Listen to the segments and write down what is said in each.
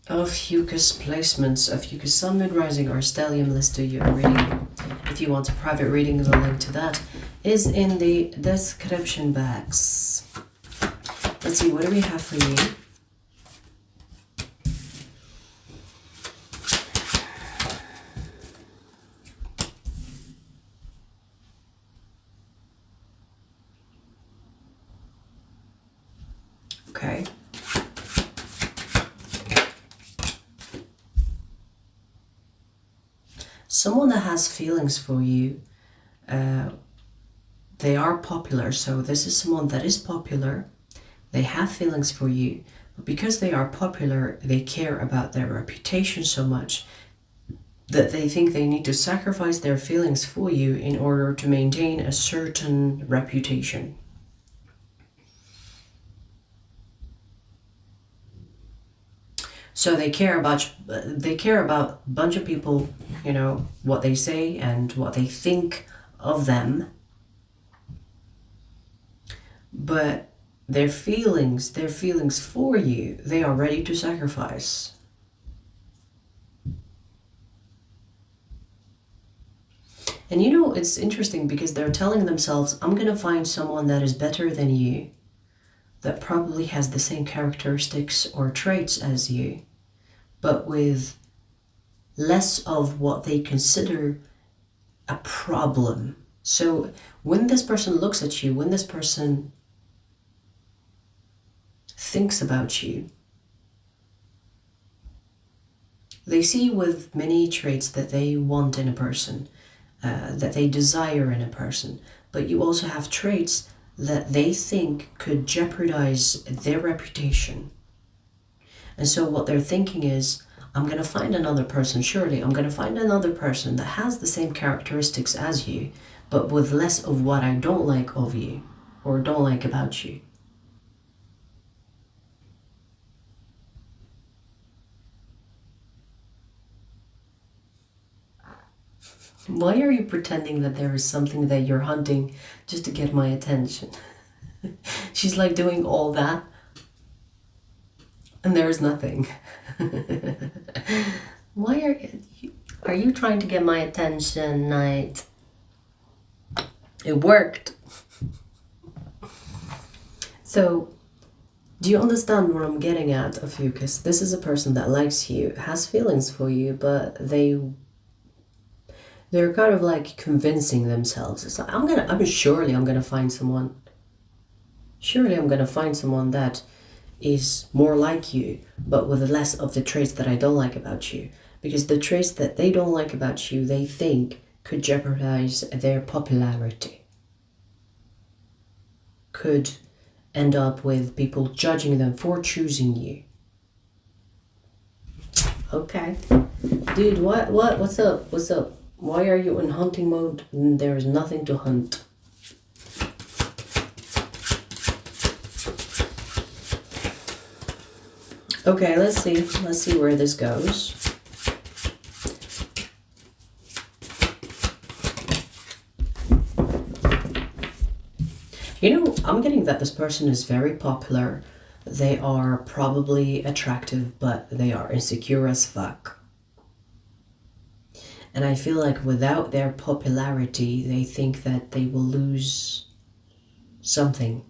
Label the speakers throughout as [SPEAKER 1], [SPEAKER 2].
[SPEAKER 1] Ophiuchus placements, Ophiuchus Sun, Moon, Rising, or Stellium. Let's do your reading. If you want a private reading, the link to that is in the description box. Let's see, what do we have for you? Okay. Someone that has feelings for you, they are popular. So this is someone that is popular. They have feelings for you. But because they are popular, they care about their reputation so much that they think they need to sacrifice their feelings for you in order to maintain a certain reputation. So they care about a bunch of people, you know, what they say and what they think of them. But their feelings for you, they are ready to sacrifice. And you know, it's interesting because they're telling themselves, I'm going to find someone that is better than you, that probably has the same characteristics or traits as you, but with less of what they consider a problem. So when this person looks at you, when this person thinks about you, they see with many traits that they want in a person, that they desire in a person, but you also have traits that they think could jeopardize their reputation. And so what they're thinking is, I'm going to find another person, surely I'm going to find another person that has the same characteristics as you, but with less of what I don't like of you or don't like about you. Why are you pretending that there is something that you're hunting just to get my attention? She's like doing all that and there is nothing. Why are you trying to get my attention, Knight? It worked. So, do you understand what I'm getting at, Ophiuchus? This is a person that likes you, has feelings for you, but they're kind of like convincing themselves. It's like, surely I'm gonna find someone. Surely I'm gonna find someone that is more like you, but with less of the traits that I don't like about you. Because the traits that they don't like about you, they think could jeopardize their popularity. Could end up with people judging them for choosing you. Okay. Dude, what's up? Why are you in hunting mode? There is nothing to hunt. Okay, let's see where this goes. You know, I'm getting that this person is very popular. They are probably attractive, but they are insecure as fuck. And I feel like without their popularity, they think that they will lose something.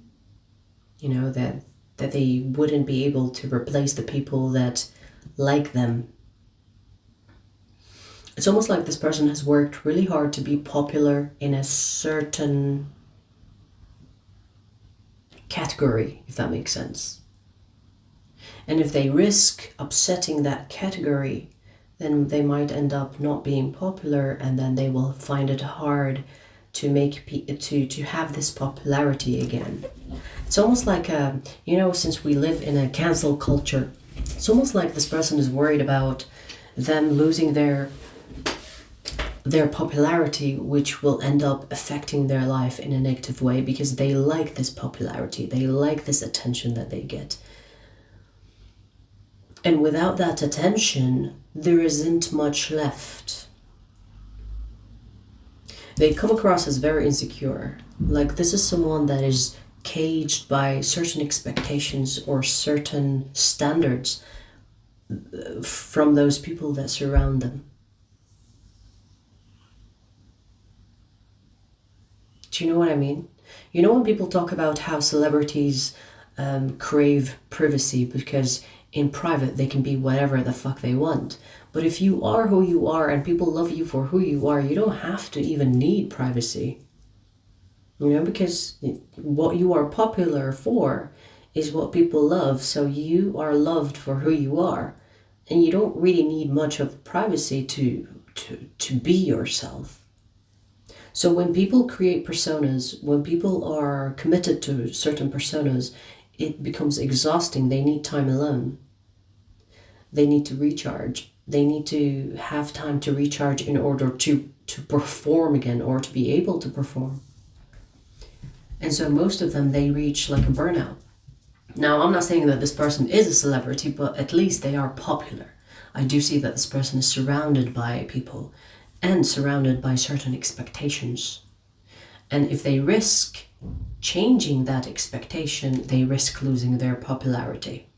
[SPEAKER 1] You know, that they wouldn't be able to replace the people that like them. It's almost like this person has worked really hard to be popular in a certain category, if that makes sense. And if they risk upsetting that category, then they might end up not being popular, and then they will find it hard to have this popularity again. It's almost like you know, since we live in a cancel culture, it's almost like this person is worried about them losing their popularity, which will end up affecting their life in a negative way, because they like this popularity, they like this attention that they get. And without that attention, there isn't much left. They come across as very insecure. Like, this is someone that is caged by certain expectations or certain standards from those people that surround them. Do you know what I mean? You know when people talk about how celebrities crave privacy because in private they can be whatever the fuck they want. But if you are who you are and people love you for who you are, you don't have to even need privacy. You know, because what you are popular for is what people love. So you are loved for who you are. And you don't really need much of privacy to be yourself. So when people create personas, when people are committed to certain personas, it becomes exhausting. They need time alone. They need to recharge. They need to have time to recharge in order to perform again or to be able to perform. And so most of them, they reach like a burnout. Now, I'm not saying that this person is a celebrity, but at least they are popular. I do see that this person is surrounded by people and surrounded by certain expectations. And if they risk changing that expectation, they risk losing their popularity.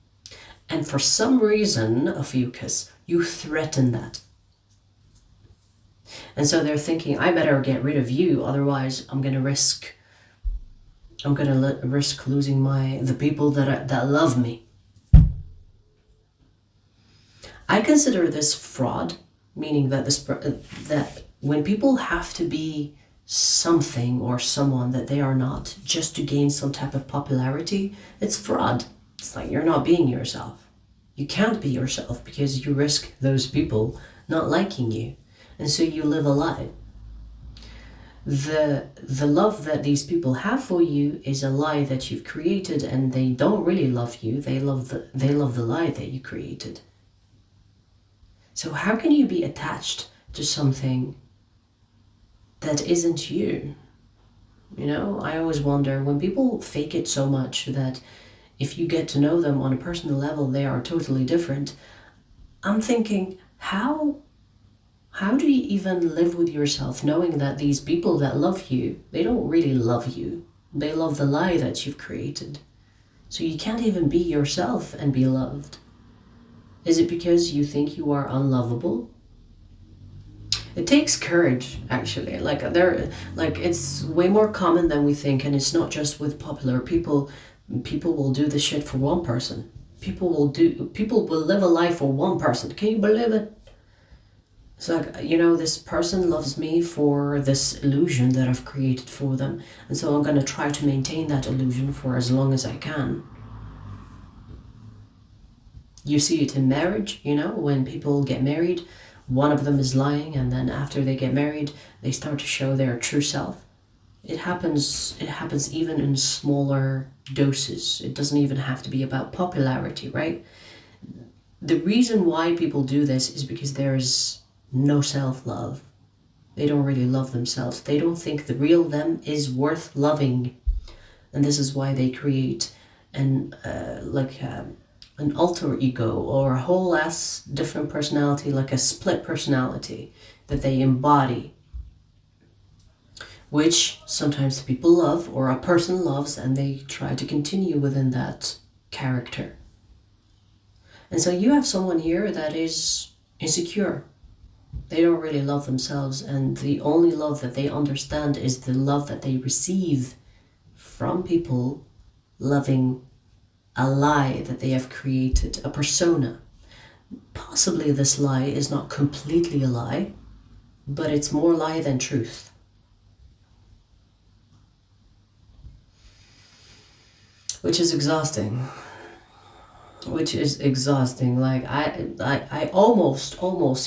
[SPEAKER 1] And for some reason, Ophiuchus, you threaten that. And so they're thinking, I better get rid of you, otherwise I'm going to risk losing the people that love me. I consider this fraud, meaning that that when people have to be something or someone that they are not just to gain some type of popularity, it's fraud. It's like you're not being yourself. You can't be yourself because you risk those people not liking you. And so you live a lie. The love that these people have for you is a lie that you've created, and they don't really love you. They love the lie that you created. So how can you be attached to something that isn't you? You know, I always wonder when people fake it so much that if you get to know them on a personal level, they are totally different. I'm thinking, how do you even live with yourself knowing that these people that love you, they don't really love you. They love the lie that you've created. So you can't even be yourself and be loved. Is it because you think you are unlovable? It takes courage, actually. It's way more common than we think, and it's not just with popular people. People will do this shit for one person. People will live a life for one person. Can you believe it? It's like, you know, this person loves me for this illusion that I've created for them, and so I'm going to try to maintain that illusion for as long as I can. You see it in marriage, you know, when people get married, one of them is lying, and then after they get married, they start to show their true self. It happens even in smaller doses. It doesn't even have to be about popularity, right? The reason why people do this is because there's no self-love. They don't really love themselves. They don't think the real them is worth loving. And this is why they create an alter ego or a whole ass different personality, like a split personality that they embody, which sometimes people love or a person loves, and they try to continue within that character. And so you have someone here that is insecure. They don't really love themselves, and the only love that they understand is the love that they receive from people loving a lie that they have created, a persona. Possibly this lie is not completely a lie, but it's more lie than truth. Which is exhausting. Like I almost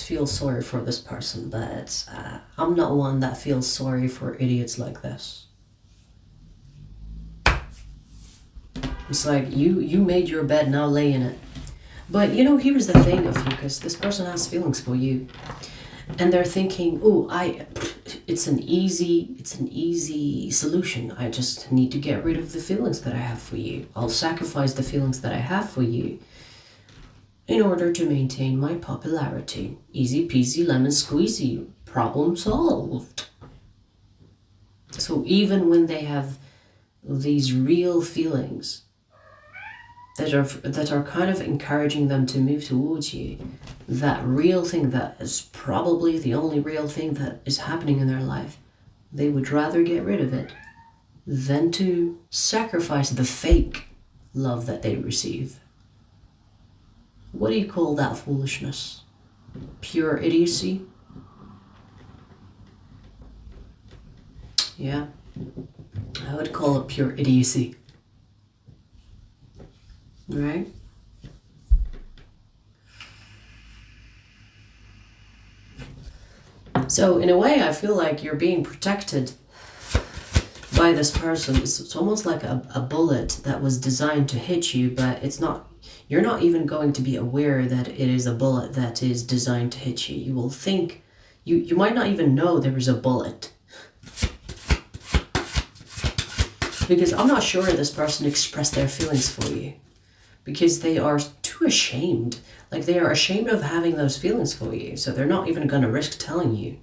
[SPEAKER 1] feel sorry for this person, but I'm not one that feels sorry for idiots like this. It's like, you made your bed, now lay in it. But you know, here's the thing, Ophiuchus, this person has feelings for you. And they're thinking, it's an easy solution. I just need to get rid of the feelings that I have for you. I'll sacrifice the feelings that I have for you in order to maintain my popularity. Easy peasy lemon squeezy, problem solved. So even when they have these real feelings, that are kind of encouraging them to move towards you, that real thing that is probably the only real thing that is happening in their life, they would rather get rid of it than to sacrifice the fake love that they receive. What do you call that foolishness? Pure idiocy? Yeah, I would call it pure idiocy. Right? So in a way, I feel like you're being protected by this person. It's almost like a bullet that was designed to hit you, but it's not. You're not even going to be aware that it is a bullet that is designed to hit you. You will think, you might not even know there is a bullet. Because I'm not sure this person expressed their feelings for you. Because they are too ashamed. Like, they are ashamed of having those feelings for you. So they're not even going to risk telling you.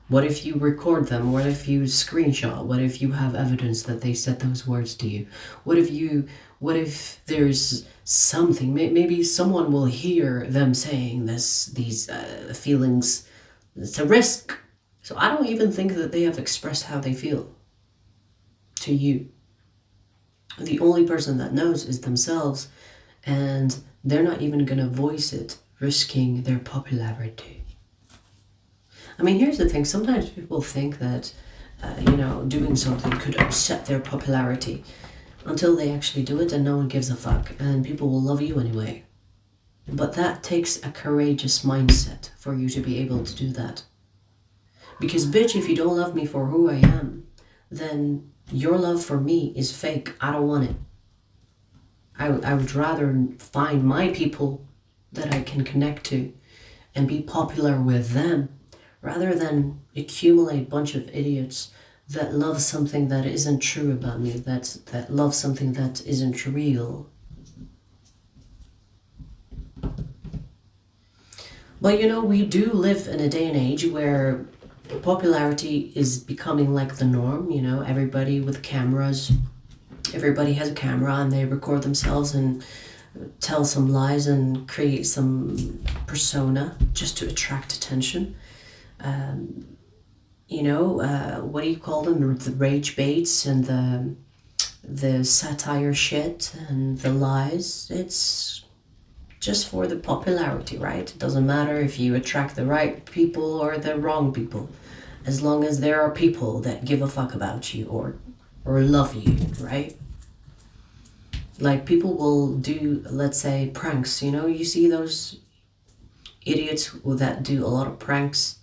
[SPEAKER 1] What if you record them? What if you screenshot? What if you have evidence that they said those words to you? What if there's something, maybe someone will hear them saying these feelings. It's a risk. So I don't even think that they have expressed how they feel to you. The only person that knows is themselves. And they're not even going to voice it, risking their popularity. I mean, here's the thing. Sometimes people think that, doing something could upset their popularity until they actually do it and no one gives a fuck. And people will love you anyway. But that takes a courageous mindset for you to be able to do that. Because, bitch, if you don't love me for who I am, then your love for me is fake. I don't want it. I would rather find my people that I can connect to and be popular with them rather than accumulate a bunch of idiots that love something that isn't true about me, that love something that isn't real. But we do live in a day and age where popularity is becoming like the norm, everybody with cameras. Everybody has a camera and they record themselves and tell some lies and create some persona just to attract attention. What do you call them? The rage baits and the satire shit and the lies. It's just for the popularity, right? It doesn't matter if you attract the right people or the wrong people, as long as there are people that give a fuck about you or love you, right? Like, people will do, let's say, pranks, you see those idiots that do a lot of pranks,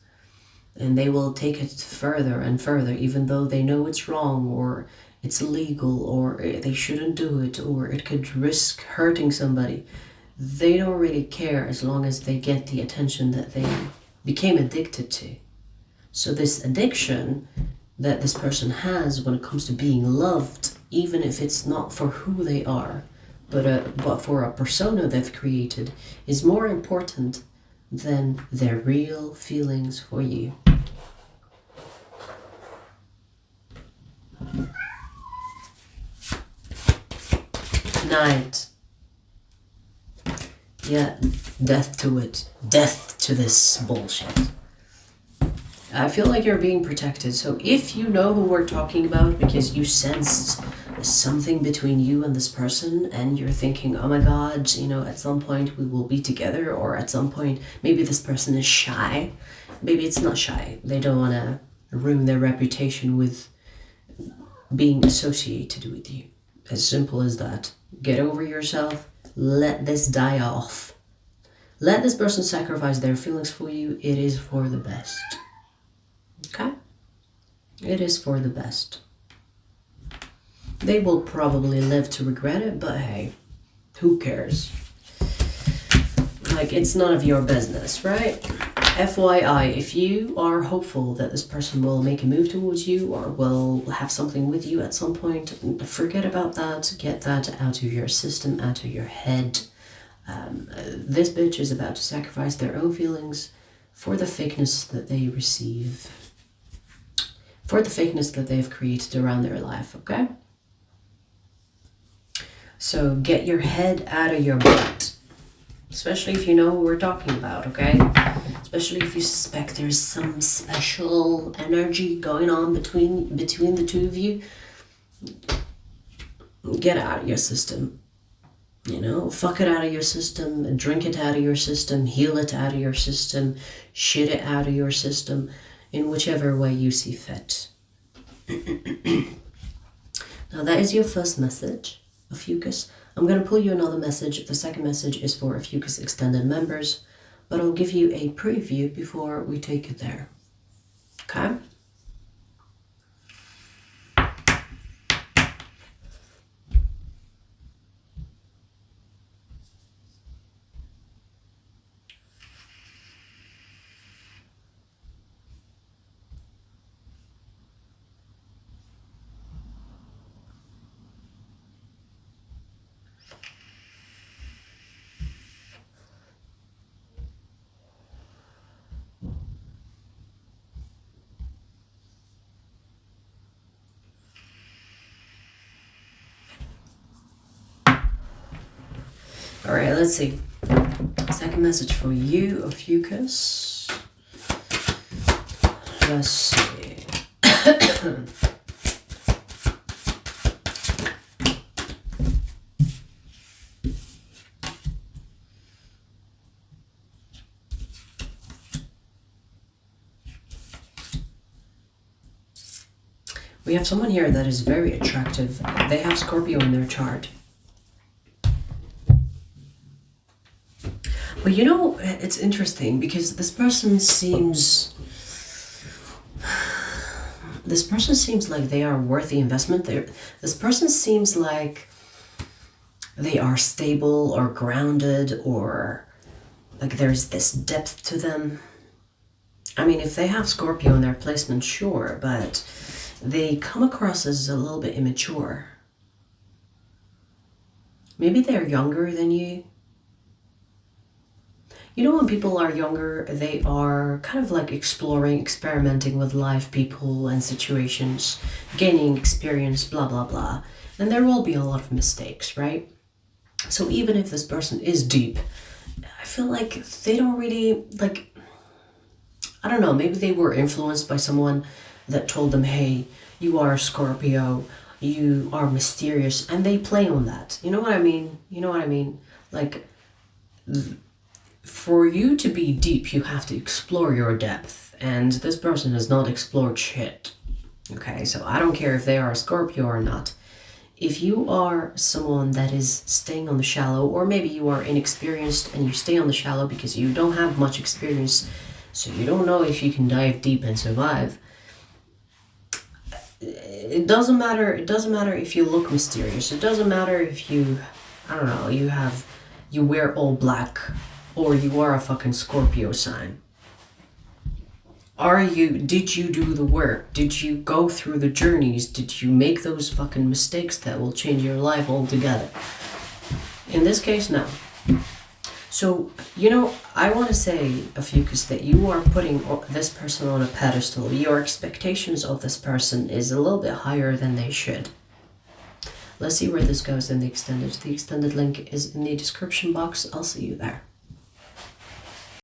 [SPEAKER 1] and they will take it further and further, even though they know it's wrong, or it's illegal, or they shouldn't do it, or it could risk hurting somebody. They don't really care as long as they get the attention that they became addicted to. So this addiction that this person has when it comes to being loved, even if it's not for who they are, but for a persona they've created, is more important than their real feelings for you. Knight. Yeah, death to it. Death to this bullshit. I feel like you're being protected. So if you know who we're talking about because you sensed something between you and this person and you're thinking, oh my god, at some point we will be together, or at some point maybe this person is shy. Maybe it's not shy. They don't want to ruin their reputation with being associated with you. As simple as that. Get over yourself. Let this die off. Let this person sacrifice their feelings for you. It is for the best. Okay? It is for the best. They will probably live to regret it, but hey, who cares? Like, it's none of your business, right? FYI, if you are hopeful that this person will make a move towards you or will have something with you at some point, forget about that. Get that out of your system, out of your head. This bitch is about to sacrifice their own feelings for the fakeness that they receive. For the fakeness that they've created around their life, okay? So get your head out of your butt. Especially if you know who we're talking about, okay? Especially if you suspect there's some special energy going on between the two of you. Get it out of your system. You know, fuck it out of your system, drink it out of your system, heal it out of your system, shit it out of your system, in whichever way you see fit. Now that is your first message, Ophiuchus. I'm going to pull you another message. The second message is for Ophiuchus extended members, but I'll give you a preview before we take it there. Okay? All right, let's see. Second message for you, Ophiuchus. Let's see. We have someone here that is very attractive. They have Scorpio in their chart. But you know, it's interesting because this person seems like they are worth the investment. This person seems like they are stable or grounded, or like there's this depth to them. I mean, if they have Scorpio in their placement, sure, but they come across as a little bit immature. Maybe they're younger than you. You know, when people are younger, they are kind of like exploring, experimenting with life, people and situations, gaining experience, blah, blah, blah. And there will be a lot of mistakes, right? So even if this person is deep, I feel like they don't really, like, I don't know, maybe they were influenced by someone that told them, hey, you are a Scorpio, you are mysterious, and they play on that. You know what I mean? You know what I mean? Like, for you to be deep, you have to explore your depth, and this person has not explored shit. Okay, so I don't care if they are a Scorpio or not. If you are someone that is staying on the shallow, or maybe you are inexperienced and you stay on the shallow because you don't have much experience, so you don't know if you can dive deep and survive. It doesn't matter if you look mysterious. It doesn't matter if you, I don't know, you wear all black, or you are a fucking Scorpio sign. Did you do the work? Did you go through the journeys? Did you make those fucking mistakes that will change your life altogether? In this case, no. So, you know, I want to say, Ophiuchus, that you are putting this person on a pedestal. Your expectations of this person is a little bit higher than they should. Let's see where this goes in the extended. The extended link is in the description box. I'll see you there.